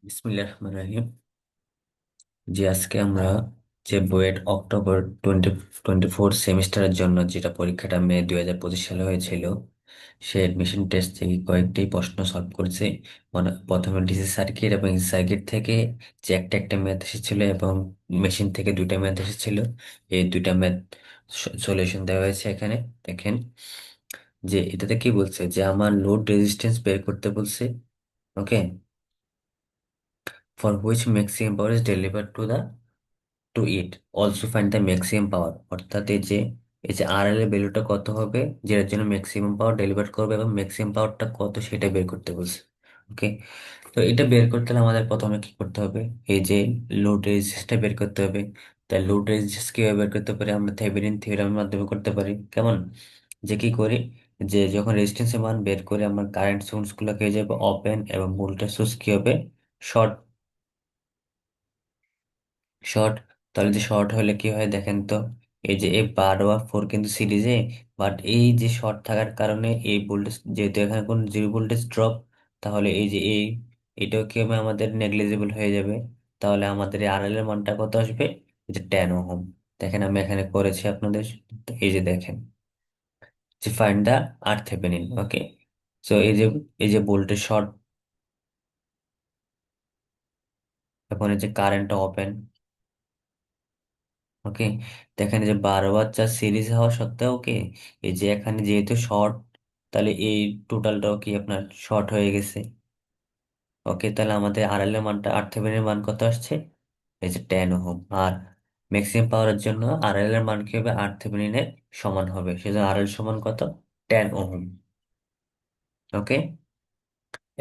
বিসমিল্লাহির রহমানির রহিম। যে আজকে আমরা যে বুয়েট অক্টোবর 2024 সেমিস্টারের জন্য যেটা পরীক্ষাটা মে 2025 সালে হয়েছিল, সে এডমিশন টেস্ট থেকে কয়েকটি প্রশ্ন সলভ করেছে। মানে প্রথমে ডিসি সার্কিট এবং এসি সার্কিট থেকে যে একটা একটা ম্যাথ এসেছিল এবং মেশিন থেকে দুইটা ম্যাথ এসেছিল। এই দুইটা ম্যাথ সলিউশন দেওয়া হয়েছে এখানে। দেখেন যে এটাতে কি বলছে, যে আমার লোড রেজিস্ট্যান্স বের করতে বলছে। ওকে, for which maximum power is delivered to it, also find the maximum power। অর্থাৎ এই যে আরএল এর ভ্যালুটা কত হবে, যেটার জন্য ম্যাক্সিমাম পাওয়ার ডেলিভার করবে, এবং ম্যাক্সিমাম পাওয়ারটা কত সেটা বের করতে বলছে। ওকে, তো এটা বের করতে হলে আমাদের প্রথমে কি করতে হবে, এই যে লোড রেজিস্ট্যান্সটা বের করতে হবে। তাই লোড রেজিস্ট্যান্স কিভাবে বের করতে পারি, আমরা থেভেনিন থিওরেমের মাধ্যমে করতে পারি। কেমন, যে কি করি, যে যখন রেজিস্ট্যান্সের মান বের করে আমার কারেন্ট সোর্স গুলোকে হয়ে যাবে ওপেন, এবং ভোল্টেজ সোর্স কি হবে, শর্ট। শর্ট, তাহলে যে শর্ট হলে কি হয় দেখেন তো, এই যে এই 12 আর 4 কিন্তু সিরিজে, বাট এই যে শর্ট থাকার কারণে এই ভোল্টেজ, যেহেতু এখানে কোনো জিরো ভোল্টেজ ড্রপ, তাহলে এই যে এটাও কি হবে, আমাদের নেগলিজিবল হয়ে যাবে। তাহলে আমাদের এই আরএল এর মানটা কত আসবে, এই যে 10 ওহম। দেখেন আমি এখানে করেছি আপনাদের, তো এই যে দেখেন, যে find the R Thevenin. Okay, so এই যে ভোল্টেজ শর্ট, এখন এই যে কারেন্টটা ওপেন। ওকে, দেখেন যে 12 আর 4 সিরিজ হওয়া সত্ত্বেও ওকে, এই যে এখানে যেহেতু শর্ট, তাহলে এই টোটালটাও কি আপনার শর্ট হয়ে গেছে। ওকে, তাহলে আমাদের আরএল এর মানটা, আর থেভেনিনের মান কত আসছে, এই যে 10 ওহম। আর ম্যাক্সিমাম পাওয়ারের জন্য আরএল এর মান কি হবে, আর থেভেনিনের সমান হবে, সেজন্য আরএল সমান কত, 10 ওহম। ওকে,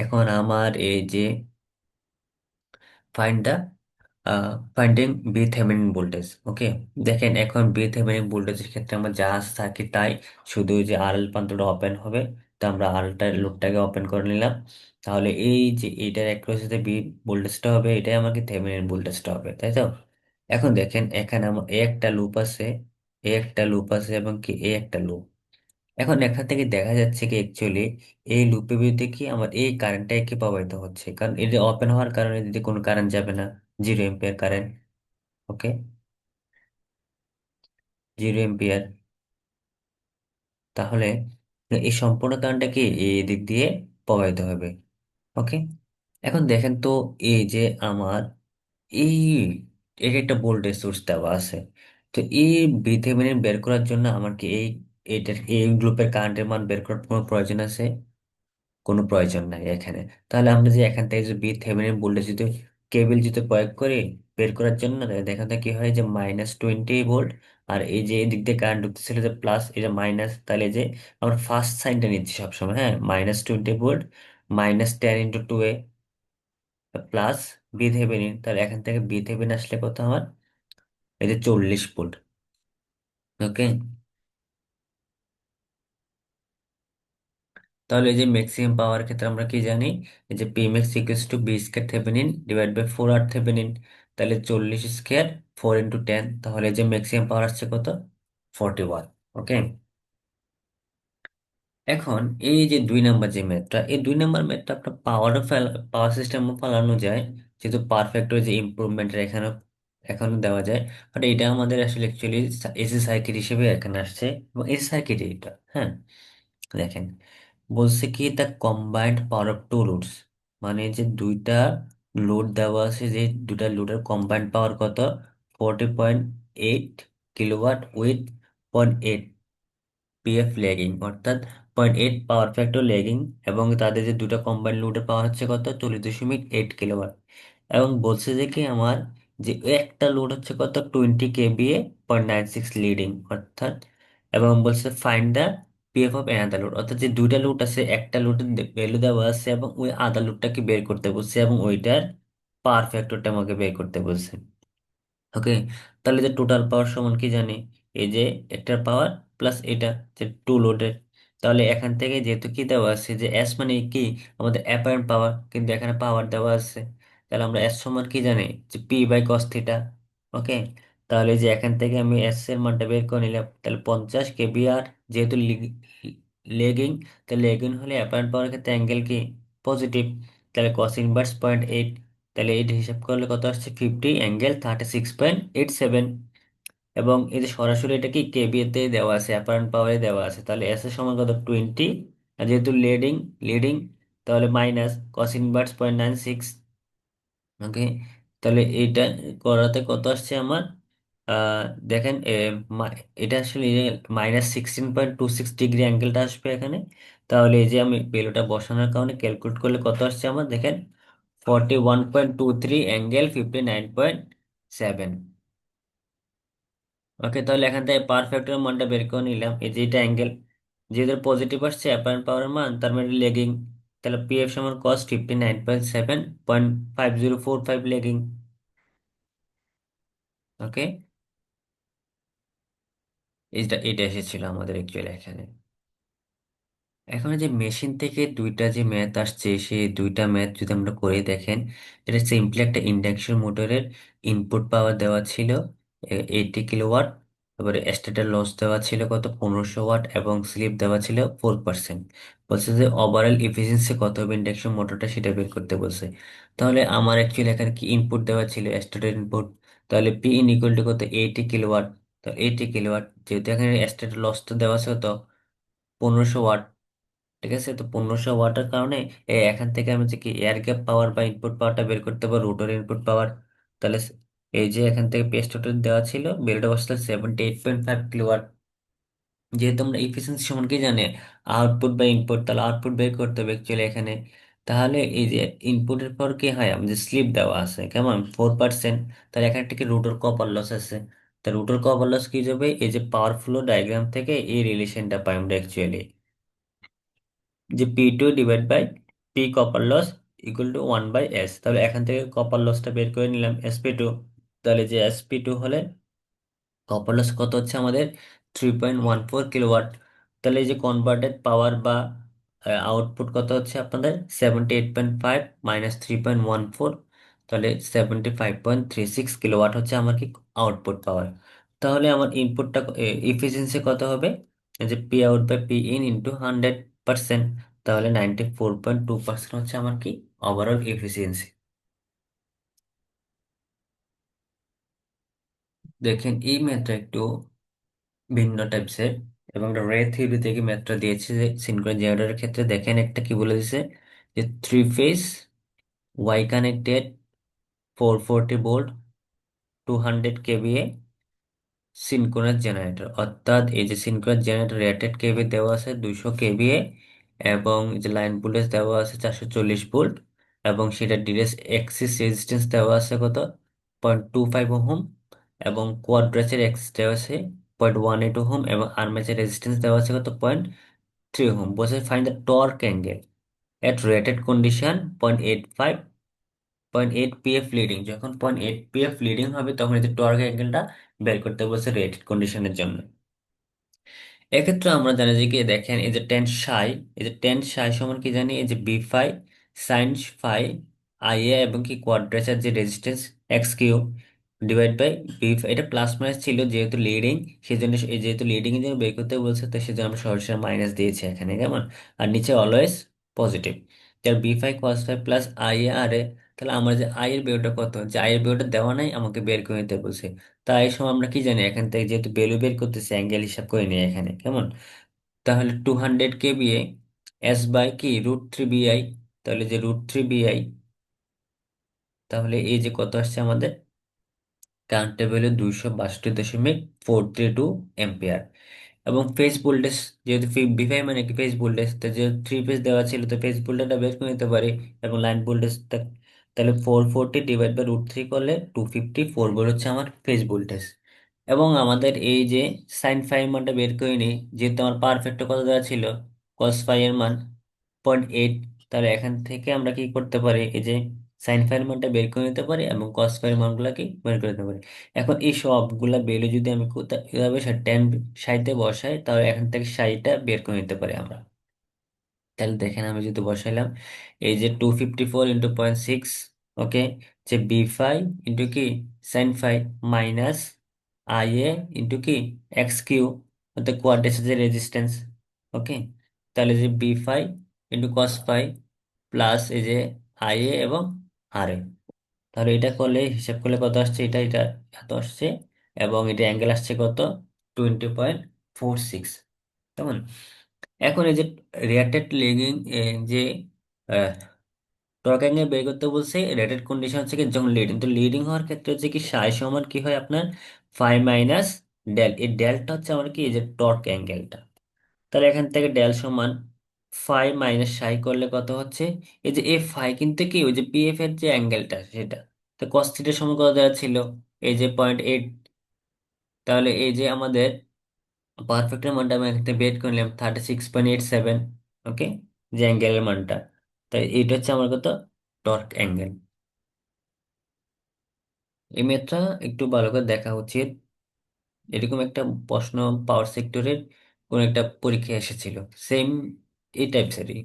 এখন আমার এই যে find the finding B Thevenin voltage. Okay, দেখেন এখন বি থেভেনিন ভোল্টেজের ক্ষেত্রে আমরা যা থাকি তাই, শুধু ওই যে আরএল প্রান্তটা ওপেন হবে। তো আমরা আরএলটা লোডটাকে ওপেন করে নিলাম। তাহলে এই যে এইটার অ্যাক্রোসে বি ভোল্টেজটা হবে, এটাই আমাকে থেভেনিন ভোল্টেজটা হবে, তাই তো। এখন দেখেন এখানে আমার এ একটা লুপ আছে, এ একটা লুপ আছে, এবং কি এ একটা লুপ। এখন এখান থেকে দেখা যাচ্ছে কি অ্যাকচুয়ালি এই লুপের ভিতরে কি আমার এই কারেন্টটাই কি প্রবাহিত হচ্ছে, কারণ এটা ওপেন হওয়ার কারণে যদি কোনো কারেন্ট যাবে না, 0 এম্পিয়ার কারেন্ট। ওকে, 0 এম্পিয়ার। তাহলে এই সম্পূর্ণ কারেন্টটা কি এই দিক দিয়ে প্রবাহিত হবে। ওকে, এখন দেখেন তো, এই যে আমার এই এর একটা ভোল্টেজ সোর্স দেওয়া আছে। তো এই ভিথেভেনিন বের করার জন্য আমার কি এইটার এই গ্রুপের কারেন্টের মান বের করার কোনো প্রয়োজন আছে, কোনো প্রয়োজন নাই এখানে। তাহলে আমরা যে এখান থেকে যদি থেভেনিন ভোল্টেজ যদি কেবল যদি প্রয়োগ করি বের করার জন্য, তাহলে দেখা যায় কি হয়, যে -20 ভোল্ট। আর এই যে এদিক দিয়ে কারেন্ট ঢুকতেছিল যে প্লাস, এটা মাইনাস, তাহলে যে আমরা ফার্স্ট সাইনটা নিচ্ছি সবসময়, হ্যাঁ, -20 volt, -10 × 2a plus B Thevenin. তাহলে এখান থেকে বি থেভেনিন আসলে কত আমার, এই যে 40 ভোল্ট। ওকে, তাহলে এই যে ম্যাক্সিমাম পাওয়ার ক্ষেত্রে আমরা কি জানি, এই যে P max equals to V square Thevenin divide by 4 R Thevenin. তাহলে 40 স্কয়ার 4 × 10, তাহলে এই যে ম্যাক্সিমাম পাওয়ার আসছে কত, 41। ওকে, এখন এই যে 2 নাম্বার যে ম্যাথটা, এই 2 নাম্বার ম্যাথটা আপনার পাওয়ার সিস্টেমও ফেলানো যায়, যেহেতু পারফেক্ট যে ইমপ্রুভমেন্টের এখানে এখনো দেওয়া যায়। বাট এটা আমাদের আসলে অ্যাকচুয়ালি এসি সার্কিট হিসেবে এখানে আসছে, এবং এসি সার্কিট এটা, হ্যাঁ। দেখেন বলছে কি, the combined power of two loads, মানে যে দুইটা লোড দেওয়া আছে, যে দুইটা লোডের কম্বাইন্ড পাওয়ার কত, 40.8 কিলোওয়াট উইথ 0.8 পিএফ ল্যাগিং, অর্থাৎ 0.8 পাওয়ার ফ্যাক্টর ল্যাগিং। এবং তাদের যে দুটো কম্বাইন্ড লোডের পাওয়ার হচ্ছে কত, 40.8 কিলোওয়াট। এবং বলছে যে কি আমার, যে একটা লোড হচ্ছে কত, 20 kVA, 0.96 লিডিং, অর্থাৎ। এবং বলছে find the PF of another load, অর্থাৎ যে দুইটা লোড আছে, একটা লোডের ভ্যালু দেওয়া আছে, এবং ওই আদার লোডটাকে বের করতে বলছে, এবং ওইটার পাওয়ার ফ্যাক্টরটা আমাকে বের করতে বলছে। ওকে, তাহলে যে টোটাল পাওয়ার সমান কি জানি, এই যে একটার পাওয়ার প্লাস এটা, যে টু লোডের। তাহলে এখান থেকে যেহেতু কি দেওয়া আছে, যে এস মানে কি, আমাদের অ্যাপারেন্ট পাওয়ার, কিন্তু এখানে পাওয়ার দেওয়া আছে। তাহলে আমরা এস সমান কি জানি, যে পি বাই কস থিটা। ওকে, তাহলে যে এখান থেকে আমি এস এর মানটা বের করে নিলাম, তাহলে 50 kVAr, যেহেতু লেগিং, তাহলে লেগিং হলে অ্যাপারেন্ট পাওয়ার ক্ষেত্রে অ্যাঙ্গেল কি, পজিটিভ। তাহলে কস ইনভার্স 0.8, তাহলে এটা হিসাব করলে কত আসছে, 50 ∠36.87। এবং এই যে সরাসরি এটা কি কেবিএ তে দেওয়া আছে, অ্যাপারেন্ট পাওয়ারে দেওয়া আছে, তাহলে এস এর সমান কত 20। আর যেহেতু লিডিং লিডিং, তাহলে মাইনাস কস ইনভার্স 0.96। ওকে, তাহলে এইটা করাতে কত আসছে আমার, আহ দেখেন এটা আসলে -16.26 ডিগ্রি অ্যাঙ্গেলটা আসবে এখানে। তাহলে এই যে আমি ভ্যালুটা বসানোর কারণে ক্যালকুলেট করলে কত আসছে আমার, দেখেন 41.23 ∠59.7। ওকে, তাহলে এখান থেকে পারফেক্টের মানটা বের করে নিলাম, এই যে এটা অ্যাঙ্গেল যেহেতু পজিটিভ আসছে অ্যাপারেন্ট পাওয়ার মান, তার মানে লেগিং। তাহলে পিএফ সমান কস 59.7.5045 লেগিং। ওকে, এটা এসেছিল আমাদের অ্যাকচুয়ালি এখানে। এখন এই যে মেশিন থেকে দুইটা যে ম্যাথ আসছে, সেই দুইটা ম্যাথ যদি আমরা করে দেখেন, এটা সিম্পলি একটা ইন্ডাকশন মোটরের ইনপুট পাওয়ার দেওয়া ছিল 80 কিলোওয়াট, তারপরে স্টেটর লস দেওয়া ছিল কত 1500 ওয়াট, এবং স্লিপ দেওয়া ছিল 4%। বলছে যে ওভারঅল এফিসিয়েন্সি কত হবে ইন্ডাকশন মোটরটা, সেটা বের করতে বলছে। তাহলে আমার অ্যাকচুয়ালি এখানে কি ইনপুট দেওয়া ছিল, স্টেটর ইনপুট। তাহলে পি ইন ইকুয়াল টু কত 80 কিলোওয়াট। তো 80 কিলোওয়াট, যেহেতু এখানে স্টেটর লস তো দেওয়া আছে কত 1500 ওয়াট। ঠিক আছে, তো 1500 ওয়াটের কারণে এখান থেকে আমি যে কি এয়ার গ্যাপ পাওয়ার বা ইনপুট পাওয়ারটা বের করতে পারবো, রোটর ইনপুট পাওয়ার। তাহলে এই যে এখান থেকে পেস্ট টোটাল দেওয়া ছিল, বেরোটা বসতে 78.5 কিলোওয়াট। যেহেতু আমরা ইফিসিয়েন্সি সম্পর্কে জানি আউটপুট বা ইনপুট, তাহলে আউটপুট বের করতে হবে অ্যাকচুয়ালি এখানে। তাহলে এই যে ইনপুটের পর কি হয়, আমাদের স্লিপ দেওয়া আছে কেমন 4%। তাহলে এখানে থেকে রুটোর কপার লস আছে। তা রুটোর কপার লস কি যাবে, এই যে পাওয়ার ফ্লো ডায়াগ্রাম থেকে এই রিলেশনটা পাই আমরা অ্যাকচুয়ালি, যে P2/P copper loss equal to 1/S। তাহলে এখান থেকে কপার লসটা বের করে নিলাম SP2। তাহলে যে SP2 হলে কপার লস কত হচ্ছে আমাদের 3.14 কিলোওয়াট। তাহলে এই যে কনভার্টেড পাওয়ার বা আউটপুট কত হচ্ছে আপনাদের 78.5 -3.14। তাহলে 75.36 কিলোওয়াট হচ্ছে আমার কি আউটপুট পাওয়ার। তাহলে আমার ইনপুটটা ইফিসিয়েন্সি কত হবে, এই যে P out by P in into 100%। তাহলে 94.2% হচ্ছে আমার কি ওভারঅল এফিসিয়েন্সি। দেখেন এই ম্যাথটা একটু ভিন্ন টাইপসের, এবং রে থিওরি থেকে ম্যাথটা দিয়েছে যে সিনক্রোনাস জেনারেটরের ক্ষেত্রে দেখেন একটা কি বলে দিছে, যে three phase Y connected 440 volt 200 KVA synchronous generator. অর্থাৎ এই যে সিনক্রোনাস জেনারেটর রেটেড কেভি দেওয়া আছে 200 কেভিএ, এবং এই যে লাইন ভোল্টেজ দেওয়া আছে 440 ভোল্ট, এবং সেটা ডিরেক্ট এক্সিস রেজিস্ট্যান্স দেওয়া আছে কত 0.25 ওহম, এবং কোয়াড্রেচার এক্সিস দেওয়া আছে 0.18 ওহম, এবং আর্মেচার রেজিস্ট্যান্স দেওয়া আছে কত 0.3 ওহম। বলছে find the torque angle at rated condition 0.85 0.8 PF leading. যখন 0.8 পিএফ লিডিং হবে তখন এই যে টর্ক অ্যাঙ্গেলটা বের করতে বলছে রেটেড কন্ডিশনের জন্য। এক্ষেত্রে আমরা জানি যে কি দেখেন, এই যে টেন সাই, এই যে টেন সাই সমান কি জানি, এই যে B phi sine I A, এবং কি কোয়াড্রেচার যে resistance x³ divide by V phi. এটা প্লাস মাইনাস ছিল যেহেতু লিডিং, সেই জন্য এই যেহেতু লিডিং এর জন্য বের করতে বলছে, তো সেজন্য আমরা সরাসরি মাইনাস দিয়েছি এখানে কেমন। আর নিচে অলওয়েজ পজিটিভ। তাহলে B phi cos phi plus I A R A. তাহলে আমার যে আই এর বেরোটা কত, যে আই এর বেরোটা দেওয়া নাই, আমাকে বের করে নিতে বলছে। তাই এই সময় আমরা কি জানি, এখান থেকে যেহেতু ভ্যালু বের করতেছি অ্যাঙ্গেল হিসাব করে নিই এখানে কেমন। তাহলে 200 কেভিএ এস বাই কি √3 BI। তাহলে যে √3 BI, তাহলে এই যে কত আসছে আমাদের কারেন্টের ভ্যালু 262.432 এম্পিয়ার। এবং ফেজ ভোল্টেজ, যেহেতু বিফাই মানে কি ফেজ ভোল্টেজ, তো যে থ্রি ফেজ দেওয়া ছিল তো ফেজ ভোল্টেজটা বের করে নিতে পারি, এবং লাইন ভোল্টেজ। তাহলে 440 ডিভাইড বাই √3 করলে 254 ভোল্ট হচ্ছে আমার ফেজ ভোল্টেজ। এবং আমাদের এই যে সাইন ফাই এর মানটা বের করে নিই, যেহেতু আমার পারফেক্ট কত দেওয়া ছিল কস ফাই এর মান 0.8। তাহলে এখান থেকে আমরা কি করতে পারি, এই যে সাইন ফাই এর মানটা বের করে নিতে পারি, এবং কস ফাই এর মানগুলো কি বের করে নিতে পারি। এখন এই সবগুলা ভ্যালু যদি আমি কোথায় কিভাবে টেন সাইতে বসাই, তাহলে এখান থেকে সাইটা বের করে নিতে পারি আমরা। তাহলে দেখেন আমি যদি বসাইলাম, এই যে 254 × 0.6, ওকে, যে বি ফাই কি sine phi minus I A কি x³ অর্থাৎ কোয়াড্রেচার রেজিস্ট্যান্স। ওকে, তাহলে যে B phi cos phi plus এই যে আই এ এবং আর এ। তাহলে এটা করলে হিসাব করলে কত আসছে, এটা এটা এত আসছে, এবং এটা অ্যাঙ্গেল আসছে কত, 20.46। কেমন? এখন এই যে রেটেড লেগিং, যে টর্ক অ্যাঙ্গেল বের করতে বলছে, রেটেড কন্ডিশন হচ্ছে কি যখন লিডিং, তো লিডিং হওয়ার ক্ষেত্রে হচ্ছে কি সাই সমান কি হয় আপনার ফাই মাইনাস ডেল, এই ডেলটা হচ্ছে আমার কি এই যে টর্ক অ্যাঙ্গেলটা। তাহলে এখান থেকে ডেল সমান ফাই মাইনাস সাই করলে কত হচ্ছে, এই যে এ ফাই কিন্তু কি ওই যে পিএফ এর যে অ্যাঙ্গেলটা সেটা, তো কস থিটার সমান কত দেওয়া ছিল, এই যে 0.8। তাহলে এই যে আমাদের পারফেক্টের মানটা আমি এখানে বের করে নিলাম 36.87। ওকে, যে অ্যাঙ্গেলের মানটা, তাই এইটা হচ্ছে আমার কত, টর্ক অ্যাঙ্গেল। এই মেথডটা একটু ভালো করে দেখা উচিত। এরকম একটা প্রশ্ন পাওয়ার সেক্টরের কোন একটা পরীক্ষায় এসেছিল, সেম এই টাইপসেরই।